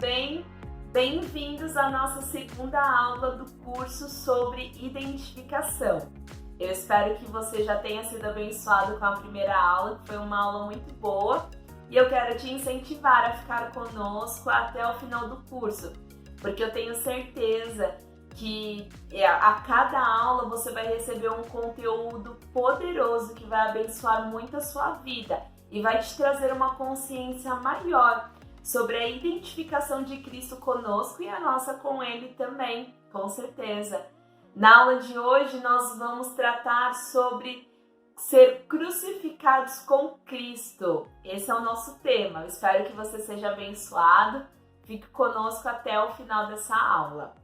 bem? Bem-vindos à nossa segunda aula do curso sobre identificação. Eu espero que você já tenha sido abençoado com a primeira aula, que foi uma aula muito boa, e eu quero te incentivar a ficar conosco até o final do curso, porque eu tenho certeza que a cada aula você vai receber um conteúdo poderoso que vai abençoar muito a sua vida e vai te trazer uma consciência maior sobre a identificação de Cristo conosco e a nossa com Ele também, com certeza. Na aula de hoje nós vamos tratar sobre ser crucificados com Cristo. Esse é o nosso tema. Eu espero que você seja abençoado. Fique conosco até o final dessa aula.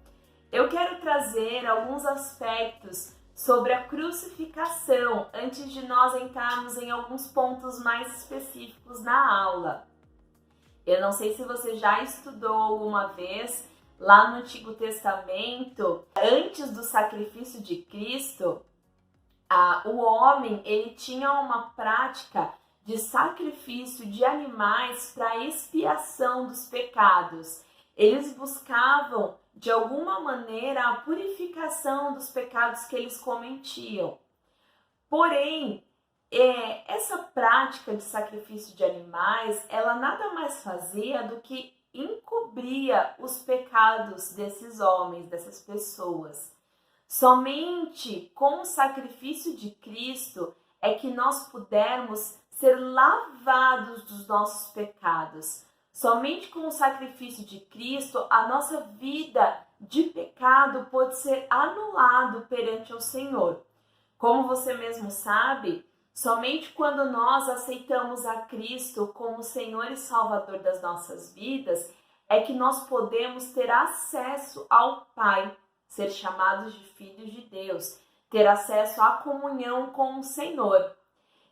Eu quero trazer alguns aspectos sobre a crucificação antes de nós entrarmos em alguns pontos mais específicos na aula. Eu não sei se você já estudou alguma vez lá no Antigo Testamento, antes do sacrifício de Cristo, o homem ele tinha uma prática de sacrifício de animais para expiação dos pecados. Eles buscavam, de alguma maneira, a purificação dos pecados que eles cometiam. Porém, essa prática de sacrifício de animais, ela nada mais fazia do que encobria os pecados desses homens, dessas pessoas. Somente com o sacrifício de Cristo é que nós pudermos ser lavados dos nossos pecados. Somente com o sacrifício de Cristo, a nossa vida de pecado pode ser anulado perante o Senhor. Como você mesmo sabe, somente quando nós aceitamos a Cristo como Senhor e Salvador das nossas vidas, é que nós podemos ter acesso ao Pai, ser chamados de filhos de Deus, ter acesso à comunhão com o Senhor.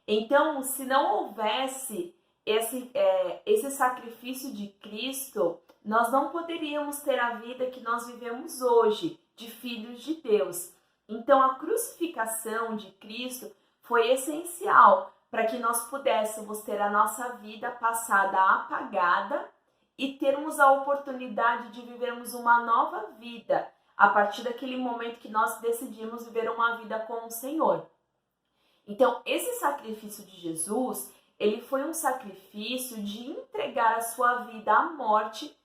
Então, se não houvesse esse sacrifício de Cristo, nós não poderíamos ter a vida que nós vivemos hoje, de filhos de Deus. Então, a crucificação de Cristo foi essencial para que nós pudéssemos ter a nossa vida passada apagada e termos a oportunidade de vivermos uma nova vida a partir daquele momento que nós decidimos viver uma vida com o Senhor. Então, esse sacrifício de Jesus, ele foi um sacrifício de entregar a sua vida à morte,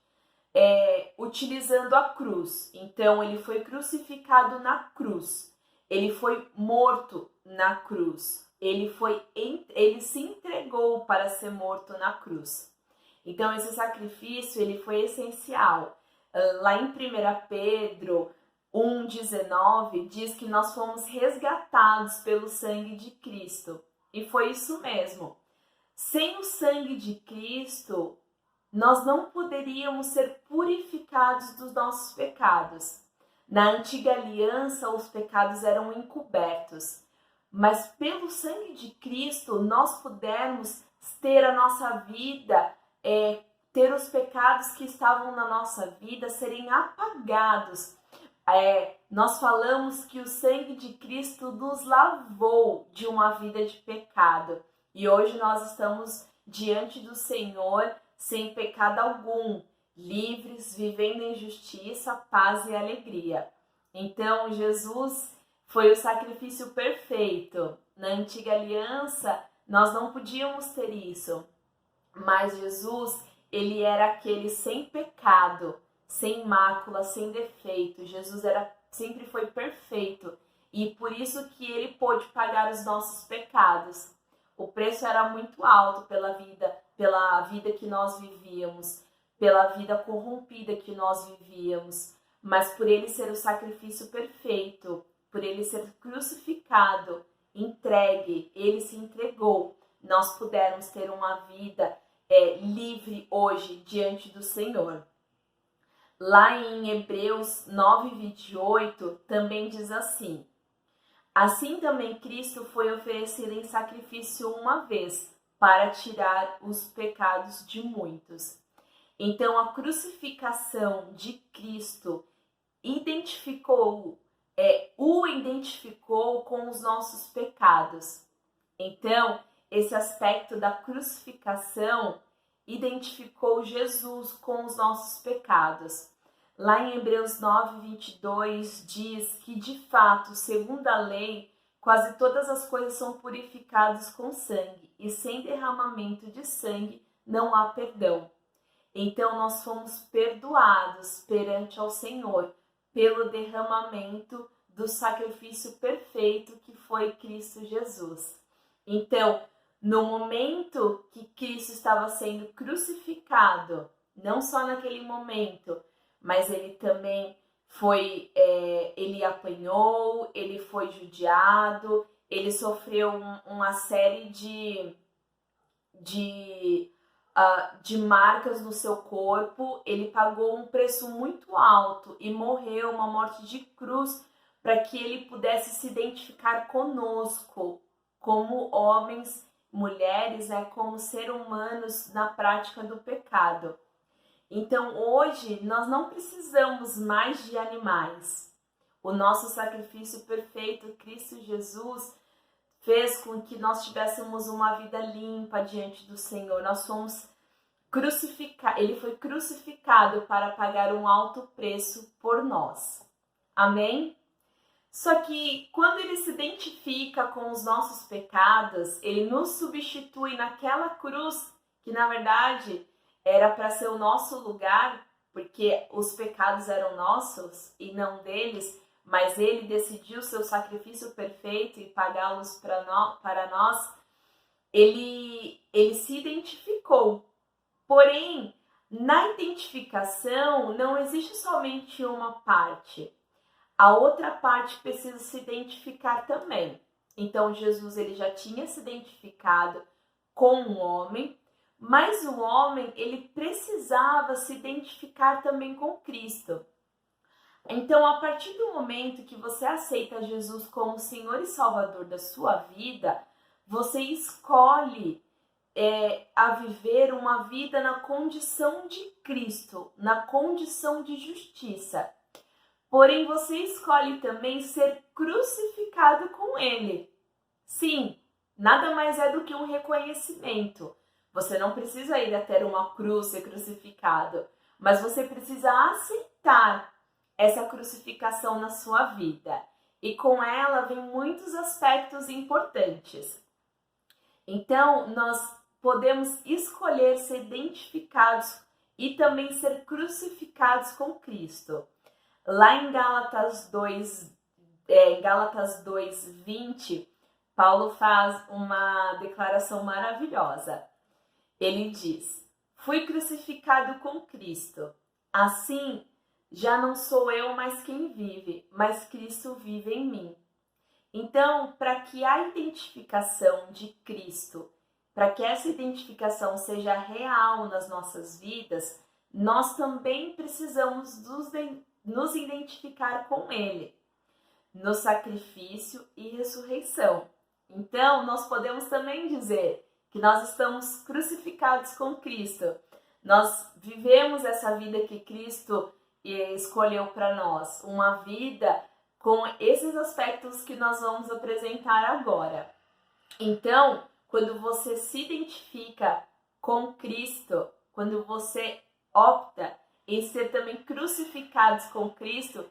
utilizando a cruz. Então, ele foi crucificado na cruz. Ele foi morto na cruz. Ele se entregou para ser morto na cruz. Então, esse sacrifício ele foi essencial. Lá em 1 Pedro 1,19 diz que nós fomos resgatados pelo sangue de Cristo. E foi isso mesmo. Sem o sangue de Cristo, nós não poderíamos ser purificados dos nossos pecados. Na antiga aliança, os pecados eram encobertos. Mas pelo sangue de Cristo, nós pudemos ter a nossa vida, ter os pecados que estavam na nossa vida serem apagados. Nós falamos que o sangue de Cristo nos lavou de uma vida de pecado. E hoje nós estamos diante do Senhor sem pecado algum, livres, vivendo em justiça, paz e alegria. Então, Jesus foi o sacrifício perfeito. Na antiga aliança, nós não podíamos ter isso. Mas Jesus, ele era aquele sem pecado, sem mácula, sem defeito. Jesus sempre foi perfeito. E por isso que ele pôde pagar os nossos pecados. O preço era muito alto pela vida que nós vivíamos, pela vida corrompida que nós vivíamos. Mas por ele ser o sacrifício perfeito, por ele ser crucificado, entregue, ele se entregou, nós pudermos ter uma vida livre hoje diante do Senhor. Lá em Hebreus 9:28 também diz assim: assim também Cristo foi oferecido em sacrifício uma vez para tirar os pecados de muitos. Então a crucificação de Cristo o identificou com os nossos pecados. Então, esse aspecto da crucificação identificou Jesus com os nossos pecados. Lá em Hebreus 9:22 diz que, de fato, segundo a lei, quase todas as coisas são purificadas com sangue, e sem derramamento de sangue não há perdão. Então nós fomos perdoados perante ao Senhor pelo derramamento do sacrifício perfeito que foi Cristo Jesus. Então, no momento que Cristo estava sendo crucificado, não só naquele momento, mas ele também ele apanhou, ele foi judiado, ele sofreu uma série de marcas no seu corpo, ele pagou um preço muito alto e morreu uma morte de cruz para que ele pudesse se identificar conosco como homens, mulheres, como seres humanos na prática do pecado. Então hoje nós não precisamos mais de animais. O nosso sacrifício perfeito, Cristo Jesus, fez com que nós tivéssemos uma vida limpa diante do Senhor. Nós fomos crucificados, ele foi crucificado para pagar um alto preço por nós. Amém? Só que quando ele se identifica com os nossos pecados, ele nos substitui naquela cruz, que na verdade era para ser o nosso lugar, porque os pecados eram nossos e não deles, mas ele decidiu seu sacrifício perfeito e pagá-los para nós. Ele se identificou. Porém, na identificação não existe somente uma parte. A outra parte precisa se identificar também. Então, Jesus ele já tinha se identificado com o homem, mas o homem ele precisava se identificar também com Cristo. Então, a partir do momento que você aceita Jesus como Senhor e Salvador da sua vida, você escolhe a viver uma vida na condição de Cristo, na condição de justiça. Porém, você escolhe também ser crucificado com Ele. Sim, nada mais é do que um reconhecimento. Você não precisa ir até uma cruz ser crucificado, mas você precisa aceitar essa crucificação na sua vida. E com ela vem muitos aspectos importantes. Então, nós podemos escolher ser identificados e também ser crucificados com Cristo. Lá em Gálatas 2:20, Paulo faz uma declaração maravilhosa. Ele diz: fui crucificado com Cristo. Assim, já não sou eu mais quem vive, mas Cristo vive em mim. Então, para que a identificação de Cristo, para que essa identificação seja real nas nossas vidas, nós também precisamos nos identificar com Ele, no sacrifício e ressurreição. Então, nós podemos também dizer que nós estamos crucificados com Cristo. Nós vivemos essa vida que Cristo escolheu para nós, uma vida com esses aspectos que nós vamos apresentar agora. Então, quando você se identifica com Cristo, quando você opta em ser também crucificados com Cristo,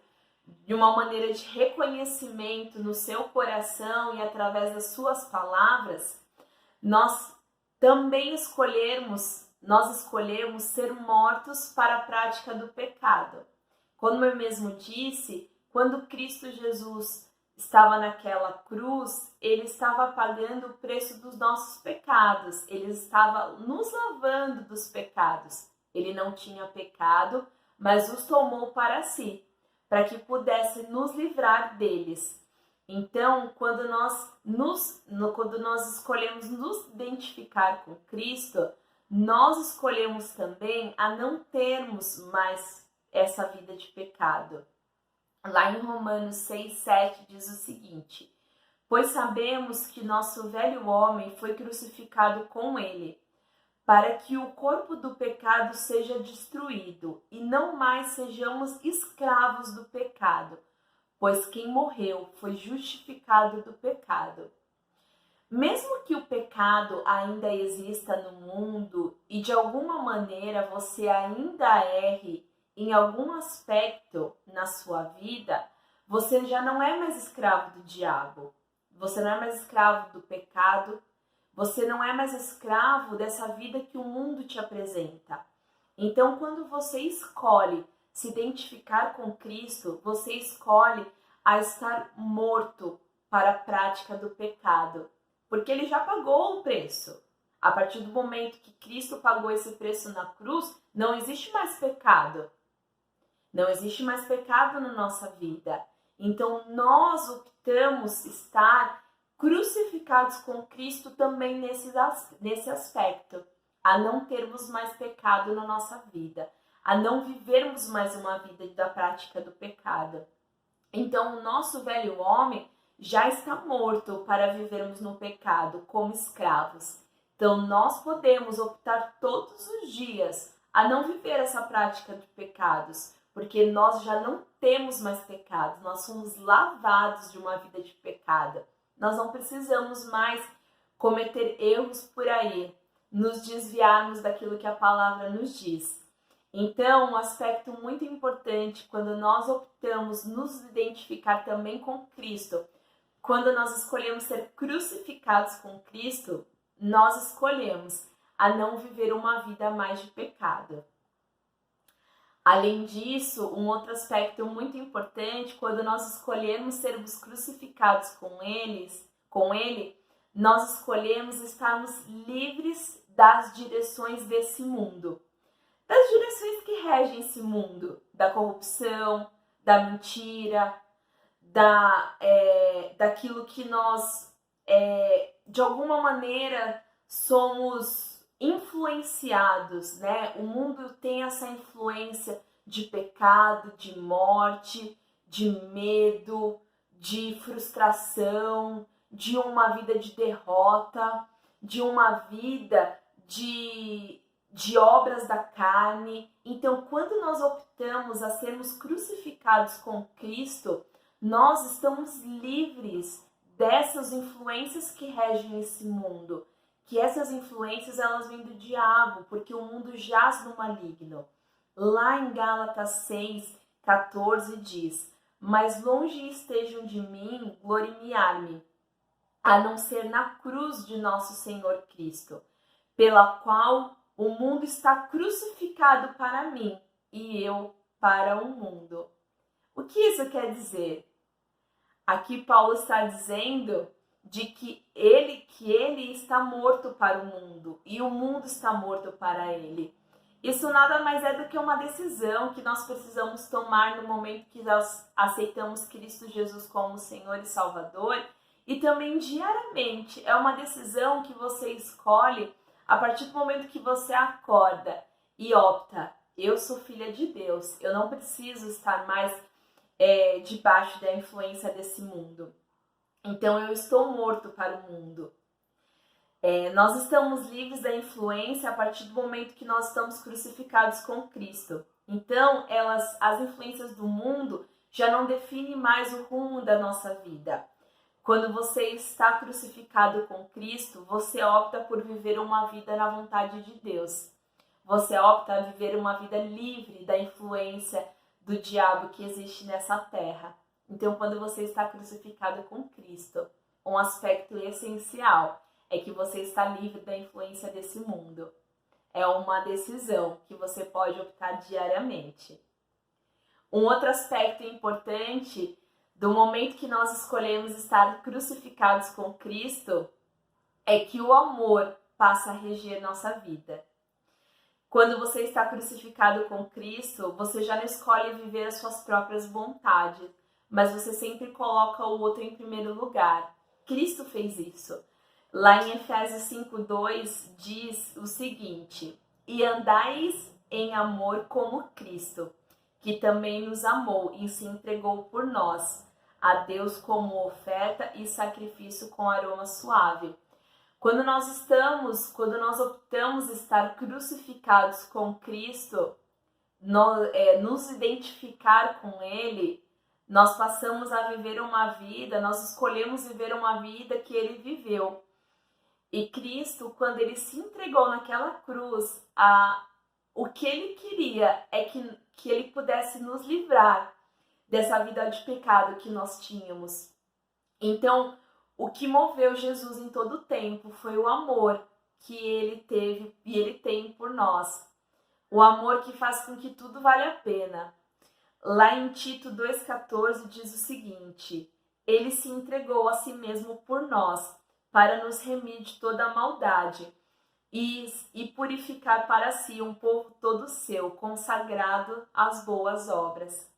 de uma maneira de reconhecimento no seu coração e através das suas palavras, nós também escolhemos ser mortos para a prática do pecado. Como eu mesmo disse, quando Cristo Jesus estava naquela cruz, ele estava pagando o preço dos nossos pecados, ele estava nos lavando dos pecados. Ele não tinha pecado, mas os tomou para si, para que pudesse nos livrar deles. Então, quando nós escolhemos nos identificar com Cristo, nós escolhemos também a não termos mais essa vida de pecado. Lá em Romanos 6:7 diz o seguinte: pois sabemos que nosso velho homem foi crucificado com ele, para que o corpo do pecado seja destruído e não mais sejamos escravos do pecado, pois quem morreu foi justificado do pecado. Mesmo que o pecado ainda exista no mundo e de alguma maneira você ainda erre em algum aspecto na sua vida, você já não é mais escravo do diabo, você não é mais escravo do pecado, você não é mais escravo dessa vida que o mundo te apresenta. Então, quando você escolhe se identificar com Cristo, você escolhe a estar morto para a prática do pecado, porque ele já pagou o preço. A partir do momento que Cristo pagou esse preço na cruz, não existe mais pecado. Não existe mais pecado na nossa vida. Então, nós optamos estar crucificados com Cristo também nesse aspecto, a não termos mais pecado na nossa vida, a não vivermos mais uma vida da prática do pecado. Então, o nosso velho homem já está morto para vivermos no pecado como escravos. Então, nós podemos optar todos os dias a não viver essa prática de pecados, porque nós já não temos mais pecados, nós somos lavados de uma vida de pecado. Nós não precisamos mais cometer erros por aí, nos desviarmos daquilo que a palavra nos diz. Então, um aspecto muito importante quando nós optamos nos identificar também com Cristo, quando nós escolhemos ser crucificados com Cristo, nós escolhemos a não viver uma vida mais de pecado. Além disso, um outro aspecto muito importante, quando nós escolhemos sermos crucificados com Ele, nós escolhemos estarmos livres das direções desse mundo. Das direções que regem esse mundo, da corrupção, da mentira, daquilo que nós, de alguma maneira, somos influenciados, né? O mundo tem essa influência de pecado, de morte, de medo, de frustração, de uma vida de derrota, de uma vida de obras da carne. Então, quando nós optamos a sermos crucificados com Cristo, nós estamos livres dessas influências que regem esse mundo. Que essas influências elas vêm do diabo, porque o mundo jaz no maligno. Lá em Gálatas 6:14 diz: mas longe estejam de mim gloriar-me, a não ser na cruz de nosso Senhor Cristo, pela qual o mundo está crucificado para mim e eu para o mundo. O que isso quer dizer? Aqui Paulo está dizendo de que ele está morto para o mundo e o mundo está morto para ele. Isso nada mais é do que uma decisão que nós precisamos tomar no momento que nós aceitamos Cristo Jesus como Senhor e Salvador, e também diariamente. É uma decisão que você escolhe a partir do momento que você acorda e opta: eu sou filha de Deus, eu não preciso estar mais debaixo da influência desse mundo. Então eu estou morto para o mundo. Nós estamos livres da influência a partir do momento que nós estamos crucificados com Cristo. Então as influências do mundo já não definem mais o rumo da nossa vida. Quando você está crucificado com Cristo, você opta por viver uma vida na vontade de Deus. Você opta a viver uma vida livre da influência do diabo que existe nessa terra. Então, quando você está crucificado com Cristo, um aspecto essencial é que você está livre da influência desse mundo. É uma decisão que você pode optar diariamente. Um outro aspecto importante do momento que nós escolhemos estar crucificados com Cristo é que o amor passa a reger nossa vida. Quando você está crucificado com Cristo, você já não escolhe viver as suas próprias vontades, mas você sempre coloca o outro em primeiro lugar. Cristo fez isso. Lá em Efésios 5:2 diz o seguinte: e andais em amor como Cristo, que também nos amou e se entregou por nós, a Deus como oferta e sacrifício com aroma suave. Quando nós optamos estar crucificados com Cristo, nos identificar com Ele, nós passamos a viver uma vida, nós escolhemos viver uma vida que Ele viveu. E Cristo, quando ele se entregou naquela cruz, o que ele queria é que ele pudesse nos livrar dessa vida de pecado que nós tínhamos. Então, o que moveu Jesus em todo o tempo foi o amor que ele teve e ele tem por nós. O amor que faz com que tudo vale a pena. Lá em Tito 2,14 diz o seguinte: ele se entregou a si mesmo por nós, para nos remir de toda a maldade e purificar para si um povo todo seu, consagrado às boas obras.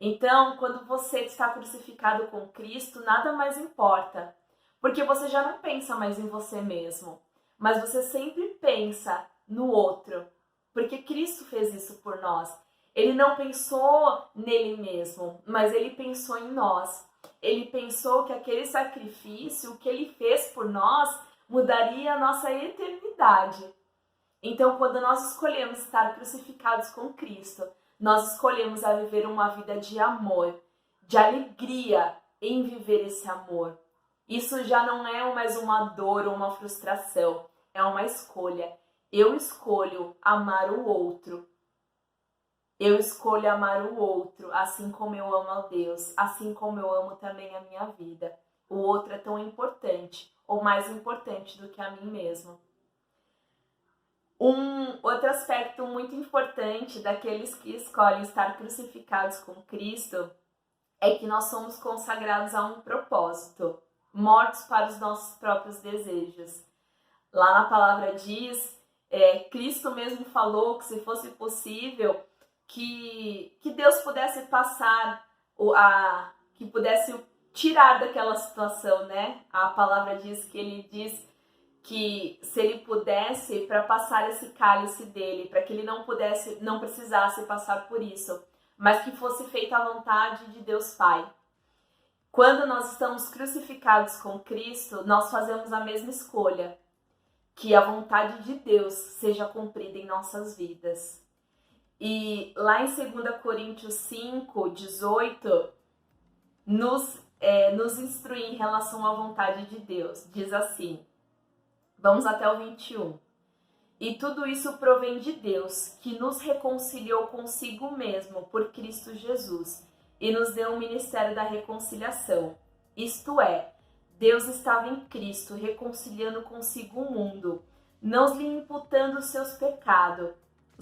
Então, quando você está crucificado com Cristo, nada mais importa, porque você já não pensa mais em você mesmo, mas você sempre pensa no outro, porque Cristo fez isso por nós. Ele não pensou nele mesmo, mas ele pensou em nós. Ele pensou que aquele sacrifício, o que ele fez por nós, mudaria a nossa eternidade. Então, quando nós escolhemos estar crucificados com Cristo, nós escolhemos a viver uma vida de amor, de alegria em viver esse amor. Isso já não é mais uma dor ou uma frustração, é uma escolha. Eu escolho amar o outro. Eu escolho amar o outro, assim como eu amo a Deus, assim como eu amo também a minha vida. O outro é tão importante, ou mais importante do que a mim mesmo. Um outro aspecto muito importante daqueles que escolhem estar crucificados com Cristo é que nós somos consagrados a um propósito, mortos para os nossos próprios desejos. Lá na palavra diz, Cristo mesmo falou que se fosse possível, que Deus pudesse passar, que pudesse tirar daquela situação, né? A palavra diz que ele diz que se ele pudesse, para passar esse cálice dele, para que ele não precisasse passar por isso, mas que fosse feita a vontade de Deus Pai. Quando nós estamos crucificados com Cristo, nós fazemos a mesma escolha, que a vontade de Deus seja cumprida em nossas vidas. E lá em 2 Coríntios 5, 18, nos instrui em relação à vontade de Deus. Diz assim, vamos até o 21. E tudo isso provém de Deus, que nos reconciliou consigo mesmo por Cristo Jesus e nos deu o ministério da reconciliação. Isto é, Deus estava em Cristo reconciliando consigo o mundo, não lhe imputando os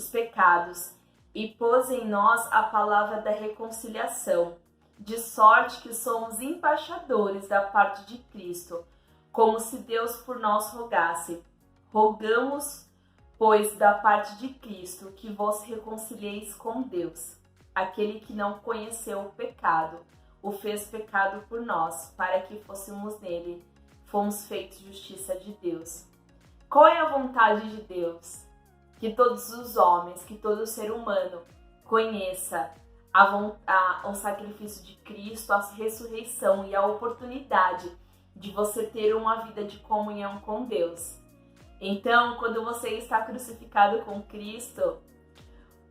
pecados, e pôs em nós a palavra da reconciliação, de sorte que somos embaixadores da parte de Cristo, como se Deus por nós rogasse. Rogamos, pois, da parte de Cristo, que vos reconcilieis com Deus. Aquele que não conheceu o pecado, o fez pecado por nós, para que fôssemos nele, fomos feitos justiça de Deus. Qual é a vontade de Deus? Que todos os homens, que todo ser humano conheça o sacrifício de Cristo, a ressurreição e a oportunidade de você ter uma vida de comunhão com Deus. Então, quando você está crucificado com Cristo,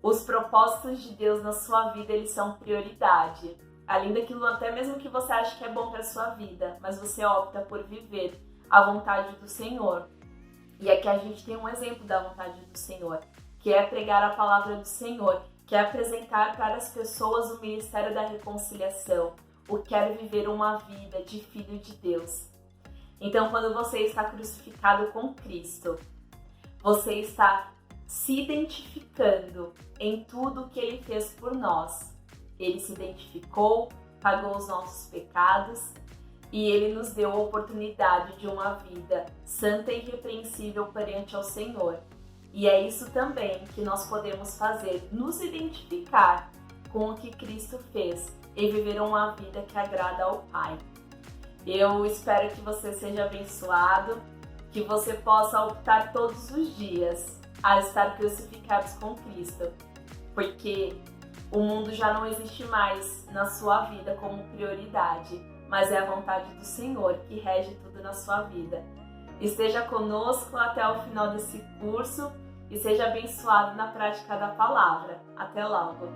os propósitos de Deus na sua vida, eles são prioridade. Além daquilo, até mesmo que você acha que é bom para a sua vida, mas você opta por viver a vontade do Senhor. E aqui a gente tem um exemplo da vontade do Senhor, que é pregar a palavra do Senhor, que é apresentar para as pessoas o ministério da reconciliação, o quero viver uma vida de filho de Deus. Então, quando você está crucificado com Cristo, você está se identificando em tudo que Ele fez por nós. Ele se identificou, pagou os nossos pecados e Ele nos deu a oportunidade de uma vida santa e irrepreensível perante ao Senhor. E é isso também que nós podemos fazer, nos identificar com o que Cristo fez e viver uma vida que agrada ao Pai. Eu espero que você seja abençoado, que você possa optar todos os dias a estar crucificados com Cristo, porque o mundo já não existe mais na sua vida como prioridade, mas é a vontade do Senhor que rege tudo na sua vida. Esteja conosco até o final desse curso e seja abençoado na prática da palavra. Até logo!